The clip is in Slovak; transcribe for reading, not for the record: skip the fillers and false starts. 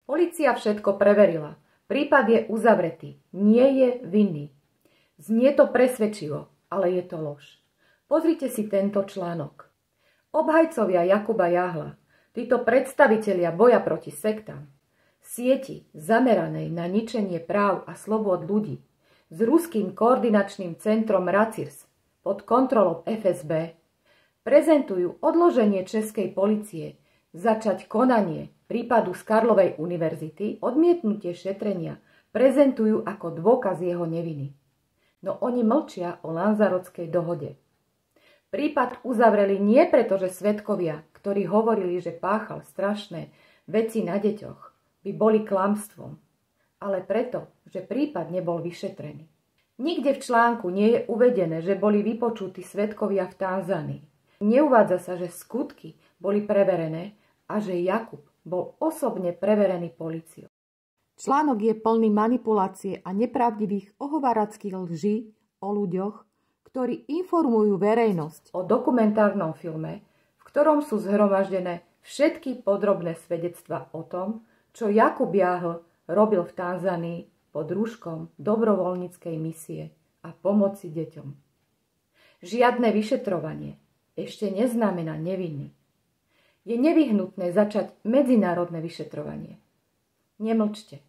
Polícia všetko preverila. Prípad je uzavretý. Nie je vinný. Znie to presvedčivo, ale je to lož. Pozrite si tento článok. Obhajcovia Jakuba Jáhla, títo predstavitelia boja proti sektám, sieti zameranej na ničenie práv a slobôd ľudí s ruským koordinačným centrom RACIRS pod kontrolou FSB, prezentujú odloženie českej polície začať konanie prípadu z Karlovej univerzity, odmietnutie šetrenia prezentujú ako dôkaz jeho neviny. No oni mlčia o Lanzarotskej dohode. Prípad uzavreli nie preto, že svedkovia, ktorí hovorili, že páchal strašné veci na deťoch, by boli klamstvom, ale preto, že prípad nebol vyšetrený. Nikde v článku nie je uvedené, že boli vypočutí svedkovia v Tanzánii. Neuvádza sa, že skutky boli preverené a že Jakub bol osobne preverený políciou. Článok je plný manipulácie a nepravdivých ohovárackých lží o ľuďoch, ktorí informujú verejnosť o dokumentárnom filme, v ktorom sú zhromaždené všetky podrobné svedectvá o tom, čo Jakub Jáhl robil v Tanzánii pod rúškom dobrovoľníckej misie a pomoci deťom. Žiadne vyšetrovanie ešte neznamená nevinný. Je nevyhnutné začať medzinárodné vyšetrovanie. Nemlčte.